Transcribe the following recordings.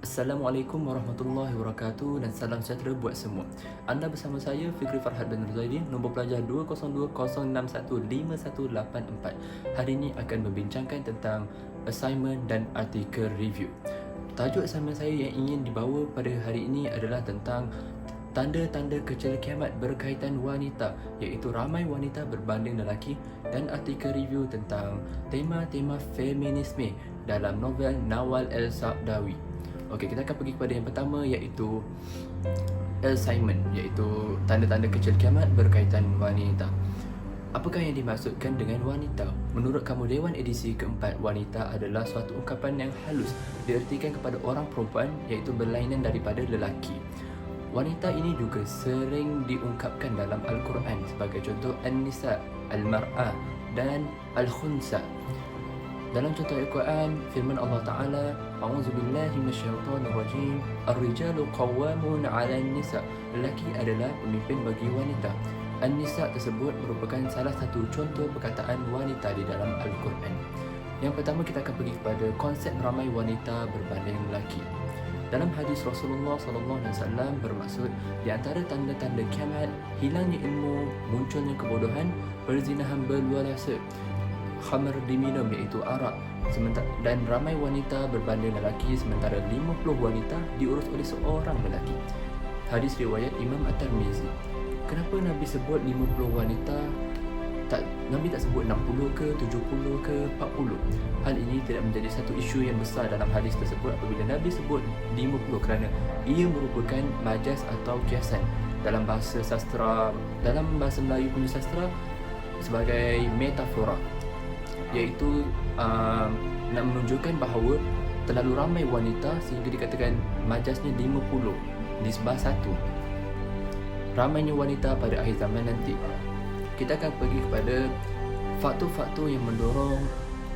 Assalamualaikum warahmatullahi wabarakatuh dan salam sejahtera buat semua. Anda bersama saya Fikri Farhad bin Zaidin, nombor pelajar 202061518. Hari ini akan membincangkan tentang assignment dan artikel review. Tajuk assignment saya yang ingin dibawa pada hari ini adalah tentang tanda-tanda kecil kiamat berkaitan wanita, iaitu ramai wanita berbanding lelaki, dan artikel review tentang tema-tema feminisme dalam novel Nawal El-Sa'dawi. Okey, kita akan pergi kepada yang pertama, iaitu assignment, iaitu tanda-tanda kecil kiamat berkaitan wanita. Apakah yang dimaksudkan dengan wanita? Menurut kamu Dewan edisi keempat, wanita adalah suatu ungkapan yang halus diertikan kepada orang perempuan, iaitu berlainan daripada lelaki. Wanita ini juga sering diungkapkan dalam Al-Quran sebagai contoh An-Nisa, Al-Mar'ah dan Al-Khunsa. Dalam contoh Al-Quran, firman Allah Ta'ala, A'udzubillahi minasyaitonirrajim, Ar-rijalu qawwamun 'alan nisa. Lelaki adalah pemimpin bagi wanita. An-Nisa tersebut merupakan salah satu contoh perkataan wanita di dalam Al-Quran. Yang pertama, kita akan pergi kepada konsep ramai wanita berbanding lelaki. Dalam hadis Rasulullah SAW bermaksud, di antara tanda-tanda kiamat, hilangnya ilmu, munculnya kebodohan, perzinahan berluar-luasa, khamar diminum iaitu arak, dan ramai wanita berbanding lelaki, sementara 50 wanita diurus oleh seorang lelaki. Hadis riwayat Imam At-Tirmizi. Kenapa Nabi sebut 50 wanita? Nabi tak sebut 60 ke, 70 ke, 40. Hal ini tidak menjadi satu isu yang besar dalam hadis tersebut apabila Nabi sebut 50 kerana ia merupakan majas atau kiasan dalam bahasa sastra, dalam bahasa Melayu punya sastra, sebagai metafora, iaitu nak menunjukkan bahawa terlalu ramai wanita sehingga dikatakan majasnya 50 nisbah 1. Ramainya wanita pada akhir zaman nanti. Kita akan pergi kepada faktor-faktor yang mendorong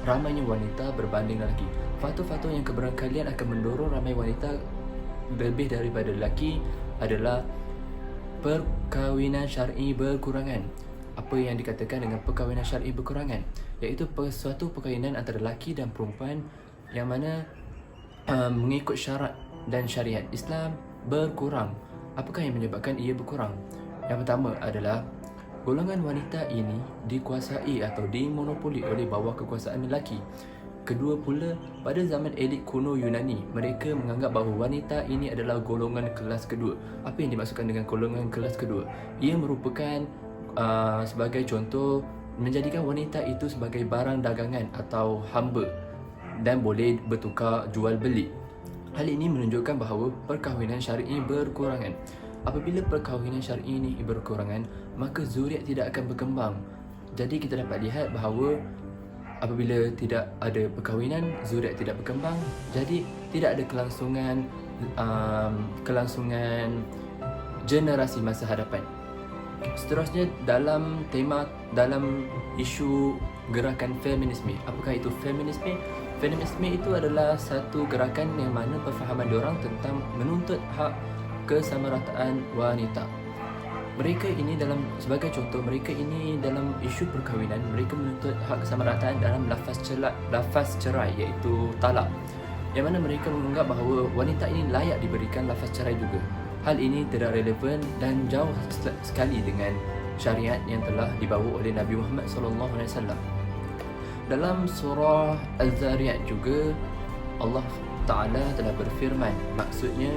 ramainya wanita berbanding lelaki. Faktor-faktor yang keberkalian akan mendorong ramai wanita lebih daripada lelaki adalah perkahwinan syar'i berkurangan. Apa yang dikatakan dengan perkahwinan syar'i berkurangan? Iaitu suatu perkahwinan antara lelaki dan perempuan yang mana mengikut syarat dan syariat Islam berkurang. Apakah yang menyebabkan ia berkurang? Yang pertama adalah golongan wanita ini dikuasai atau dimonopoli oleh bawah kekuasaan lelaki. Kedua pula, pada zaman elit kuno Yunani, mereka menganggap bahawa wanita ini adalah golongan kelas kedua. Apa yang dimaksudkan dengan golongan kelas kedua? Ia merupakan sebagai contoh, menjadikan wanita itu sebagai barang dagangan atau hamba dan boleh bertukar jual beli. Hal ini menunjukkan bahawa perkahwinan syar'i berkurangan. Apabila perkahwinan syar'i ini berkurangan, maka zuriat tidak akan berkembang. Jadi kita dapat lihat bahawa apabila tidak ada perkahwinan, zuriat tidak berkembang. Jadi tidak ada kelangsungan generasi masa hadapan. Seterusnya, dalam isu gerakan feminisme. Apakah itu feminisme? Feminisme itu adalah satu gerakan yang mana perfahaman diorang tentang menuntut hak kesamarataan wanita. Mereka ini sebagai contoh, mereka ini dalam isu perkahwinan, mereka menuntut hak kesamarataan dalam lafaz cerai, iaitu talak. Yang mana mereka menganggap bahawa wanita ini layak diberikan lafaz cerai juga. Hal ini tidak relevan dan jauh sekali dengan syariat yang telah dibawa oleh Nabi Muhammad SAW. Dalam surah Al-Zariyat juga, Allah Ta'ala telah berfirman, maksudnya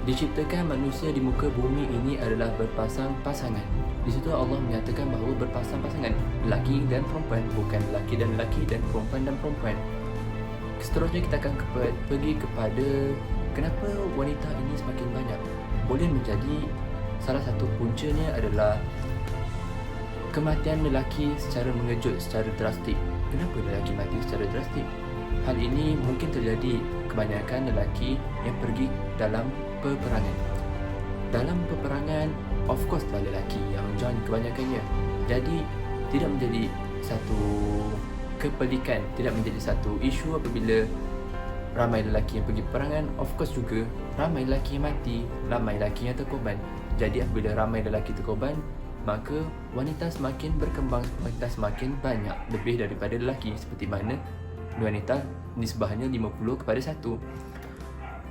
diciptakan manusia di muka bumi ini adalah berpasang-pasangan. Di situ Allah menyatakan bahawa berpasang-pasangan, lelaki dan perempuan, bukan lelaki dan lelaki dan perempuan dan perempuan. Seterusnya kita akan pergi kepada kenapa wanita ini semakin banyak. Boleh menjadi salah satu puncanya adalah kematian lelaki secara mengejut, secara drastik. Kenapa lelaki mati secara drastik? Hal ini mungkin terjadi kebanyakan lelaki yang pergi dalam peperangan. Dalam peperangan, of course lah lelaki yang join kebanyakannya. Jadi tidak menjadi satu kepelikan, tidak menjadi satu isu apabila ramai lelaki yang pergi peperangan. Of course juga ramai lelaki yang mati, ramai lelaki yang terkorban. Jadi apabila ramai lelaki terkorban, maka wanita semakin berkembang, wanita semakin banyak lebih daripada lelaki, seperti mana wanita nisbahnya 50 kepada 1.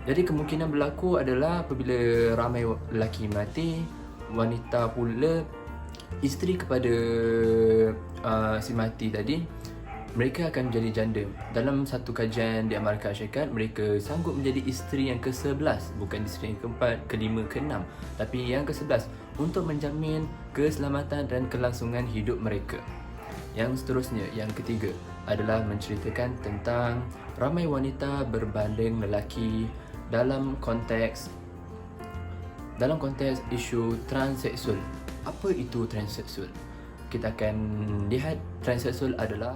Jadi kemungkinan berlaku adalah apabila ramai lelaki mati, wanita pula isteri kepada si mati tadi, mereka akan menjadi janda. Dalam satu kajian di Amerika Syarikat, mereka sanggup menjadi isteri yang ke-11, bukan isteri yang ke-4, ke-5, ke-6, tapi yang ke-11 untuk menjamin keselamatan dan kelangsungan hidup mereka. Yang seterusnya, yang ketiga adalah menceritakan tentang ramai wanita berbanding lelaki dalam konteks isu transseksual. Apa itu transseksual? Kita akan lihat transseksual adalah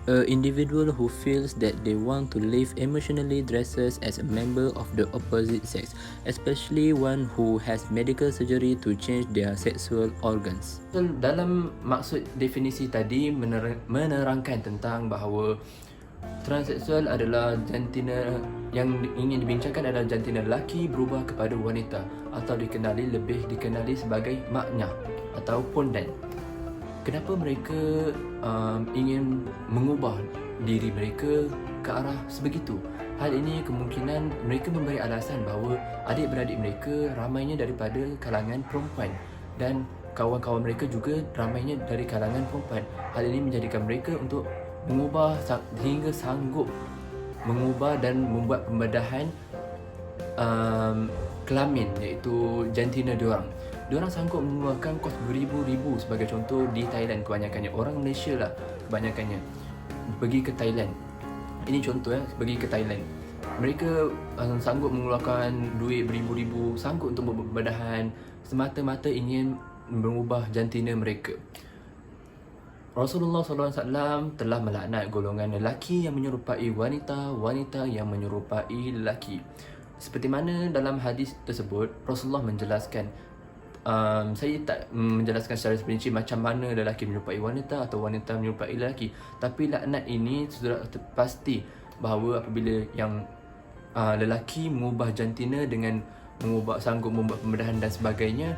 a individual who feels that they want to live emotionally dresses as a member of the opposite sex, especially one who has medical surgery to change their sexual organs. Dalam maksud definisi tadi menerangkan tentang bahawa transseksual adalah jantina yang ingin dibincangkan adalah jantina lelaki berubah kepada wanita atau lebih dikenali sebagai maknya atau pondan. Kenapa mereka ingin mengubah diri mereka ke arah sebegitu? Hal ini kemungkinan mereka memberi alasan bahawa adik-beradik mereka ramainya daripada kalangan perempuan dan kawan-kawan mereka juga ramainya dari kalangan perempuan. Hal ini menjadikan mereka untuk mengubah hingga sanggup mengubah dan membuat pembedahan kelamin, iaitu jantina diorang. Diorang sanggup mengeluarkan kos beribu-ribu, sebagai contoh di Thailand kebanyakannya. Orang Malaysia lah kebanyakannya pergi ke Thailand. Ini contoh pergi ke Thailand. Mereka sanggup mengeluarkan duit beribu-ribu, sanggup untuk pembedahan semata-mata ingin mengubah jantina mereka. Rasulullah SAW telah melaknat golongan lelaki yang menyerupai wanita, wanita yang menyerupai lelaki. Seperti mana dalam hadis tersebut, Rasulullah menjelaskan, saya tak menjelaskan secara perinci macam mana lelaki menyerupai wanita atau wanita menyerupai lelaki, tapi laknat ini sudah pasti bahawa apabila yang lelaki mengubah jantina dengan sanggup membuat pembedahan dan sebagainya,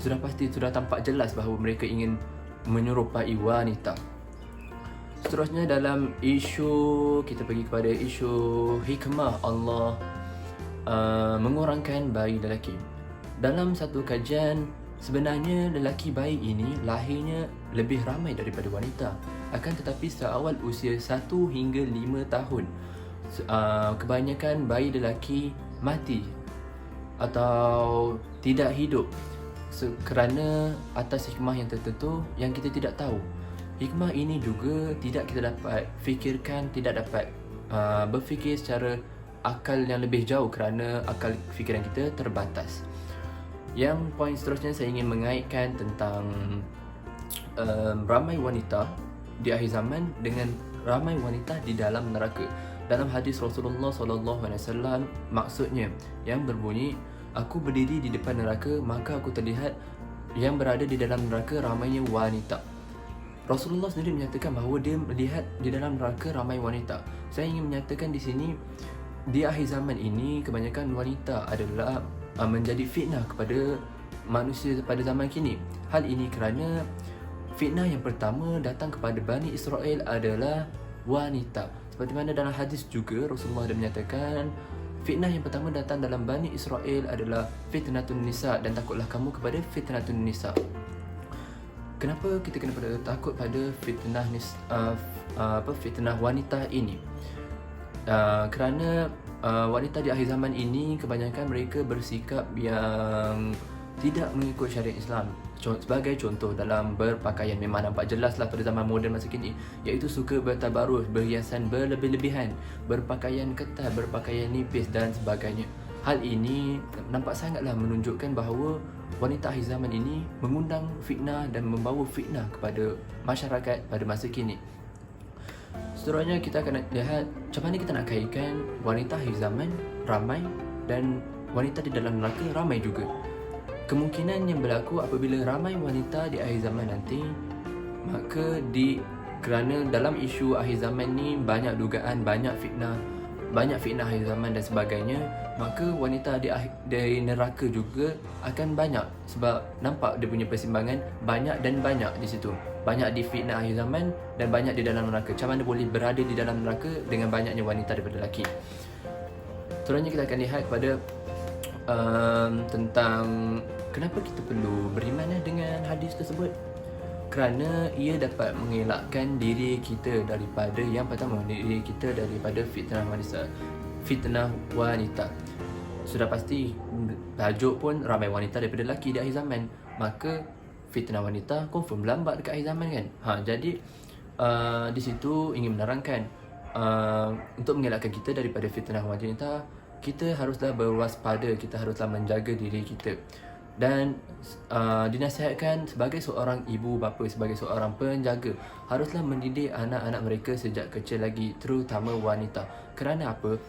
sudah pasti, sudah tampak jelas bahawa mereka ingin menyerupai wanita. Seterusnya dalam isu, kita pergi kepada isu hikmah Allah mengurangkan bayi lelaki. Dalam satu kajian, sebenarnya lelaki bayi ini lahirnya lebih ramai daripada wanita. Akan tetapi seawal usia 1 hingga 5 tahun, kebanyakan bayi lelaki mati atau tidak hidup kerana atas hikmah yang tertentu yang kita tidak tahu. Hikmah ini juga tidak kita dapat fikirkan, tidak dapat berfikir secara akal yang lebih jauh kerana akal fikiran kita terbatas. Yang poin seterusnya saya ingin mengaitkan tentang ramai wanita di akhir zaman dengan ramai wanita di dalam neraka. Dalam hadis Rasulullah SAW, maksudnya yang berbunyi, aku berdiri di depan neraka, maka aku terlihat yang berada di dalam neraka ramainya wanita. Rasulullah sendiri menyatakan bahawa dia melihat di dalam neraka ramai wanita. Saya ingin menyatakan di sini, di akhir zaman ini kebanyakan wanita adalah menjadi fitnah kepada manusia pada zaman kini. Hal ini kerana fitnah yang pertama datang kepada Bani Israel adalah wanita. Seperti mana dalam hadis juga Rasulullah ada menyatakan, fitnah yang pertama datang dalam Bani Israel adalah fitnatun nisa, dan takutlah kamu kepada fitnatun nisa. Kenapa kita kena takut pada fitnah wanita ini? Kerana wanita di akhir zaman ini kebanyakan mereka bersikap yang tidak mengikut syariat Islam. Sebagai contoh, dalam berpakaian memang nampak jelaslah pada zaman moden masa kini, iaitu suka bertabarus, berhiasan berlebih-lebihan, berpakaian ketat, berpakaian nipis dan sebagainya. Hal ini nampak sangatlah menunjukkan bahawa wanita akhir zaman ini mengundang fitnah dan membawa fitnah kepada masyarakat pada masa kini. Seterusnya kita akan lihat macam mana kita nak kaitkan wanita akhir zaman ramai dan wanita di dalam neraka ramai juga. Kemungkinan yang berlaku apabila ramai wanita di akhir zaman nanti, maka kerana dalam isu akhir zaman ni banyak dugaan, banyak fitnah akhir zaman dan sebagainya, maka wanita di neraka juga akan banyak, sebab nampak dia punya persimbangan banyak dan banyak di situ. Banyak di fitnah akhir zaman dan banyak di dalam neraka. Macam mana boleh berada di dalam neraka dengan banyaknya wanita daripada lelaki? Selanjutnya kita akan lihat kepada tentang kenapa kita perlu beriman dengan hadis tersebut. Kerana ia dapat mengelakkan diri kita daripada, yang pertama, diri kita daripada fitnah wanita. Sudah pasti tajuk pun ramai wanita daripada lelaki di akhir zaman, maka fitnah wanita confirm lambat dekat akhir zaman kan. Jadi di situ ingin menerangkan untuk mengelakkan kita daripada fitnah wanita, kita haruslah berwaspada, kita haruslah menjaga diri kita. Dan dinasihatkan sebagai seorang ibu bapa, sebagai seorang penjaga, haruslah mendidik anak-anak mereka sejak kecil lagi, terutama wanita. Kerana apa?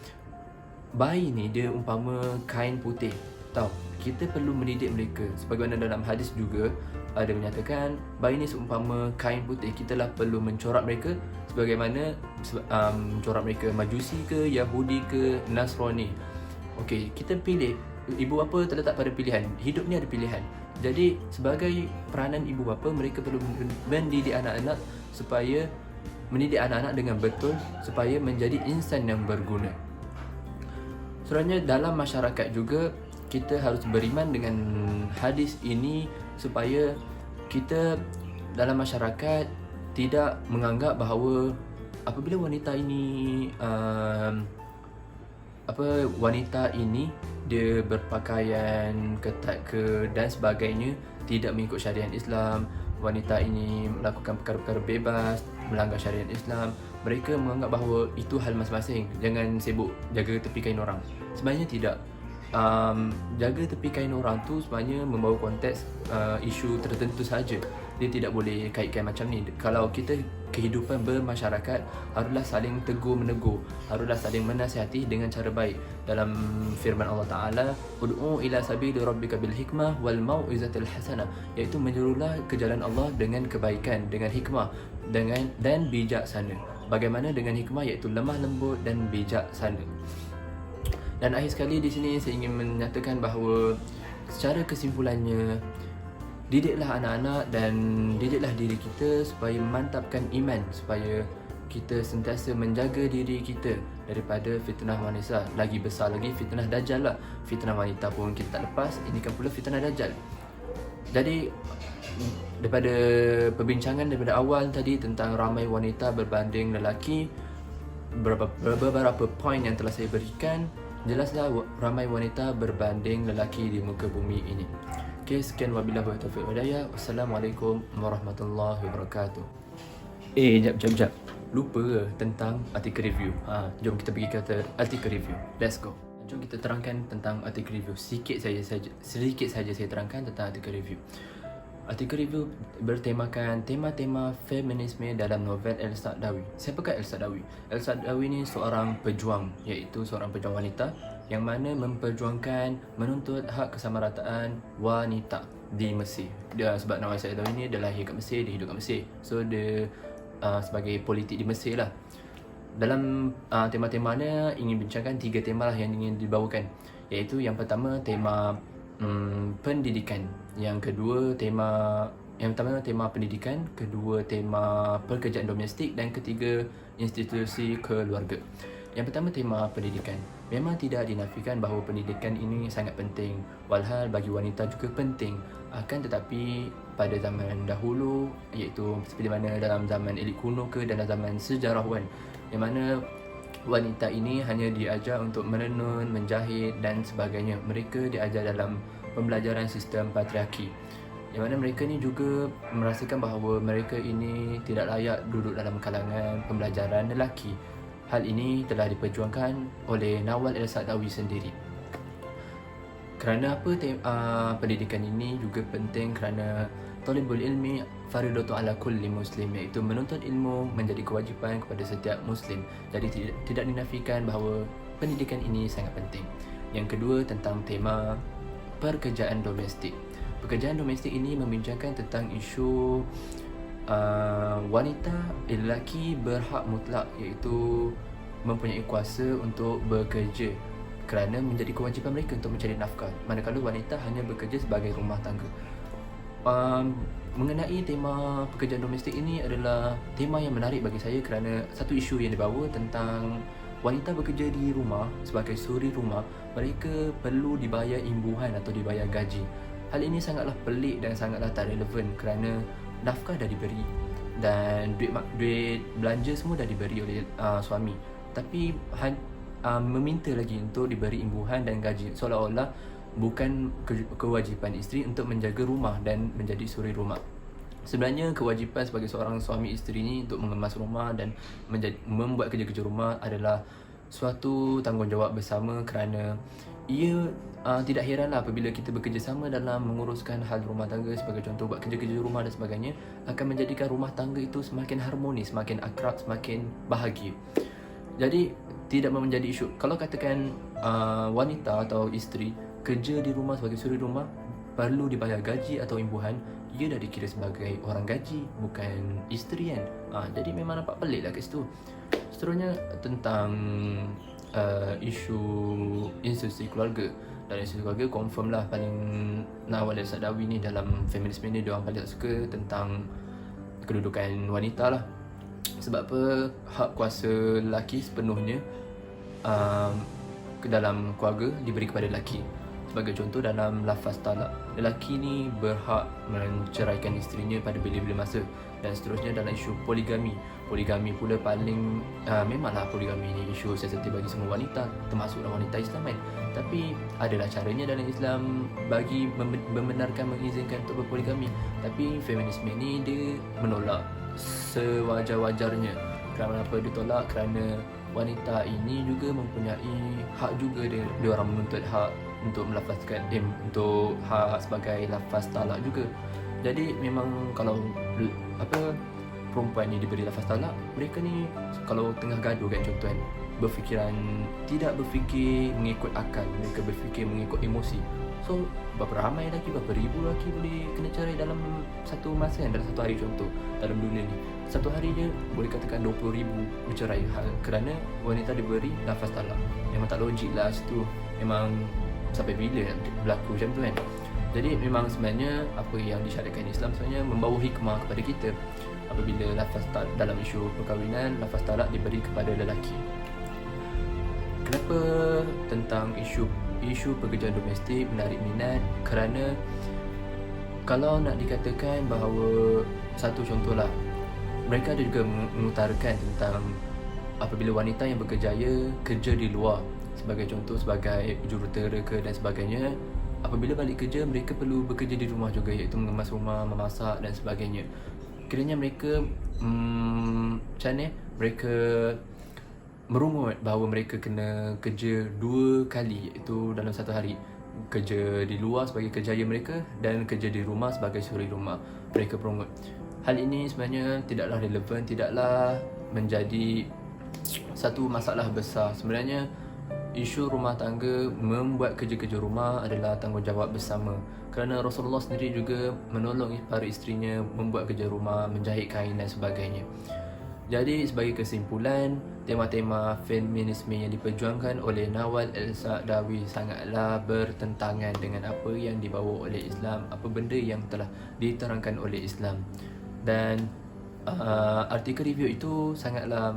Bayi ni dia umpama kain putih. Tahu, kita perlu mendidik mereka. Sebagaimana dalam hadis juga ada menyatakan bayi ni seumpama kain putih. Kitalah perlu mencorak mereka sebagaimana mencorak mereka Majusi ke, Yahudi ke, Nasrani. Okey, kita pilih. Ibu bapa terletak pada pilihan. Hidup ni ada pilihan. Jadi sebagai peranan ibu bapa, mereka perlu mendidik anak-anak dengan betul supaya menjadi insan yang berguna. Sebenarnya dalam masyarakat juga kita harus beriman dengan hadis ini supaya kita dalam masyarakat tidak menganggap bahawa apabila wanita ini dia berpakaian ketat ke dan sebagainya, tidak mengikut syariat Islam, wanita ini melakukan perkara-perkara bebas, melanggar syariat Islam, mereka menganggap bahawa itu hal masing-masing. Jangan sibuk jaga tepi kain orang. Sebenarnya tidak. Jaga tepi kain orang tu sebenarnya membawa konteks isu tertentu saja. Dia tidak boleh kaitkan macam ni. Kalau kita kehidupan bermasyarakat, haruslah saling tegur-menegur, haruslah saling menasihati dengan cara baik. Dalam firman Allah Ta'ala, ud'u ila sabili rabbika bil hikmah wal mau'izatil hasanah, iaitu menyerulah ke jalan Allah dengan kebaikan, dengan hikmah, dan bijaksana. Bagaimana dengan hikmah? Iaitu lemah lembut dan bijaksana. Dan akhir sekali di sini saya ingin menyatakan bahawa secara kesimpulannya, didiklah anak-anak dan didiklah diri kita supaya memantapkan iman, supaya kita sentiasa menjaga diri kita daripada fitnah wanita. Lagi besar lagi fitnah dajjal lah. Fitnah wanita pun kita tak lepas, ini kan pula fitnah dajjal. Jadi daripada perbincangan daripada awal tadi tentang ramai wanita berbanding lelaki, beberapa poin yang telah saya berikan, jelaslah ramai wanita berbanding lelaki di muka bumi ini. Okay, sekian wabillahi taufiq wal hidayah. Wassalamualaikum warahmatullahi wabarakatuh. Jap. Lupa ke tentang artikel review? Jom kita pergi ke artikel review. Let's go. Jom kita terangkan tentang artikel review. Sedikit saja saya terangkan tentang artikel review. Artikel review bertemakan tema-tema feminisme dalam novel El-Sa'dawi. Siapakah El-Sa'dawi? El-Sa'dawi ni seorang pejuang, iaitu seorang pejuang wanita yang mana memperjuangkan menuntut hak kesamarataan wanita di Mesir. Dia sebab nama El-Sa'dawi ni dia lahir kat Mesir, dia hidup kat Mesir. So dia sebagai politik di Mesir lah. Dalam tema-temanya ingin bincangkan 3 tema lah yang ingin dibawakan, iaitu yang pertama tema pendidikan, yang pertama tema pendidikan, kedua tema pekerjaan domestik, dan ketiga institusi keluarga. Yang pertama tema pendidikan. Memang tidak dinafikan bahawa pendidikan ini sangat penting, walhal bagi wanita juga penting. Akan tetapi pada zaman dahulu, iaitu seperti mana dalam zaman elit kuno ke dalam zaman sejarawan, yang mana wanita ini hanya diajar untuk menenun, menjahit dan sebagainya. Mereka diajar dalam pembelajaran sistem patriarki, yang mana mereka ni juga merasakan bahawa mereka ini tidak layak duduk dalam kalangan pembelajaran lelaki. Hal ini telah diperjuangkan oleh Nawal El-Sa'dawi sendiri. Kerana apa pendidikan ini juga penting? Kerana talibul ilmi faridatu ala kulli muslim, iaitu menuntut ilmu menjadi kewajipan kepada setiap muslim. Jadi tidak dinafikan bahawa pendidikan ini sangat penting. Yang kedua tentang tema pekerjaan domestik. Pekerjaan domestik ini membincangkan tentang isu wanita, lelaki berhak mutlak, iaitu mempunyai kuasa untuk bekerja kerana menjadi kewajipan mereka untuk mencari nafkah, manakala wanita hanya bekerja sebagai rumah tangga. Mengenai tema pekerjaan domestik ini adalah tema yang menarik bagi saya kerana satu isu yang dibawa tentang wanita bekerja di rumah sebagai suri rumah, mereka perlu dibayar imbuhan atau dibayar gaji. Hal ini sangatlah pelik dan sangatlah tak relevan kerana nafkah dah diberi dan duit belanja semua dah diberi oleh suami. Tapi meminta lagi untuk diberi imbuhan dan gaji, seolah-olah bukan kewajipan isteri untuk menjaga rumah dan menjadi suri rumah. Sebenarnya kewajipan sebagai seorang suami isteri ni untuk mengemas rumah dan membuat kerja-kerja rumah adalah suatu tanggungjawab bersama, kerana ia tidak heranlah apabila kita bekerjasama dalam menguruskan hal rumah tangga, sebagai contoh buat kerja-kerja rumah dan sebagainya, akan menjadikan rumah tangga itu semakin harmonis, semakin akrab, semakin bahagia. Jadi tidak menjadi isu. Kalau katakan wanita atau isteri kerja di rumah sebagai suri rumah, perlu dibayar gaji atau imbuhan, ia dah dikira sebagai orang gaji, bukan isteri kan. Jadi memang nampak pelik lah kat situ. Seterusnya tentang isu institusi keluarga. Dalam institusi keluarga confirm lah paling Nawal Al-Sadawi ni dalam feminisme ni diorang paling tak suka tentang kedudukan wanita lah. Sebab apa, hak kuasa lelaki sepenuhnya ke dalam keluarga diberi kepada lelaki. Sebagai contoh dalam lafaz talak, lelaki ni berhak menceraikan isterinya pada bila-bila masa. Dan seterusnya dalam isu poligami. Poligami pula paling memanglah poligami ni isu sensitif bagi semua wanita, termasuklah wanita Islam kan. Tapi adalah caranya dalam Islam bagi membenarkan, mengizinkan untuk berpoligami. Tapi feminisme ni dia menolak sewajar-wajarnya. Kenapa dia tolak? Kerana wanita ini juga mempunyai hak juga, dia orang menuntut hak untuk melafazkan untuk hak sebagai lafaz talak juga. Jadi memang kalau perempuan ni diberi lafaz talak, mereka ni kalau tengah gaduh kan, contoh kan, tidak berfikir mengikut akal, mereka berfikir mengikut emosi. So berapa ramai lelaki, berapa ribu lelaki boleh kena cerai dalam satu masa kan, dalam satu hari. Contoh dalam dunia ni, satu hari je boleh katakan 20,000 bercerai kerana wanita diberi lafaz talak. Memang tak logik lah situ. Memang sampai bila berlaku macam tu kan. Jadi memang sebenarnya apa yang disyariatkan Islam sebenarnya membawa hikmah kepada kita. Apabila lafaz talak dalam isu perkahwinan, lafaz talak diberi kepada lelaki. Kenapa tentang isu pekerjaan domestik menarik minat? Kerana kalau nak dikatakan bahawa, satu contohlah, mereka ada juga mengutarakan tentang apabila wanita yang berkerjaya kerja di luar, sebagai contoh sebagai jurutera ke dan sebagainya, apabila balik kerja mereka perlu bekerja di rumah juga, iaitu mengemas rumah, memasak dan sebagainya. Kiranya mereka macam ni, mereka merungut bahawa mereka kena kerja 2 kali, iaitu dalam satu hari. Kerja di luar sebagai kerjaya mereka dan kerja di rumah sebagai suri rumah. Mereka merungut. Hal ini sebenarnya tidaklah relevan, tidaklah menjadi satu masalah besar. Sebenarnya isu rumah tangga, membuat kerja-kerja rumah adalah tanggungjawab bersama. Kerana Rasulullah sendiri juga menolong para isterinya membuat kerja rumah, menjahit kain dan sebagainya. Jadi sebagai kesimpulan, tema-tema feminisme yang diperjuangkan oleh Nawal Al-Sadawi sangatlah bertentangan dengan apa yang dibawa oleh Islam, apa benda yang telah diterangkan oleh Islam. Dan artikel review itu sangatlah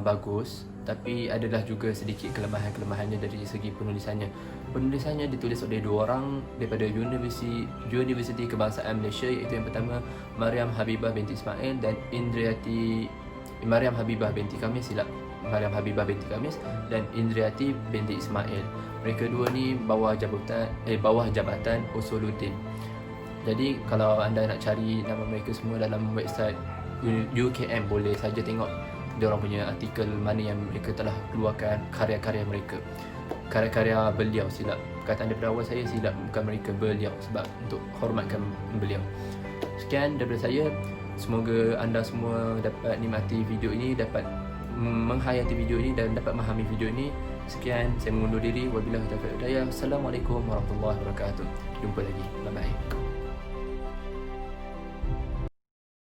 bagus, tapi adalah juga sedikit kelemahan-kelemahannya dari segi penulisannya. Penulisannya ditulis oleh 2 orang daripada Universiti Kebangsaan Malaysia, iaitu yang pertama Mariam Habibah binti Ismail dan Mariam Habibah binti Khamis dan Indriati binti Ismail. Mereka dua ni bawah jabatan Usuluddin. Jadi kalau anda nak cari nama mereka semua dalam website UKM, boleh saja tengok diorang punya artikel mana yang mereka telah keluarkan karya-karya mereka. Karya-karya beliau, silap perkataan daripada awal saya, silap, bukan mereka, beliau, sebab untuk hormatkan beliau. Sekian daripada saya. Semoga anda semua dapat nikmati video ini, dapat menghayati video ini dan dapat memahami video ini. Sekian, saya mengundur diri. Wabillahi taufiq wal hidayah. Assalamualaikum warahmatullahi wabarakatuh. Jumpa lagi. Bye bye.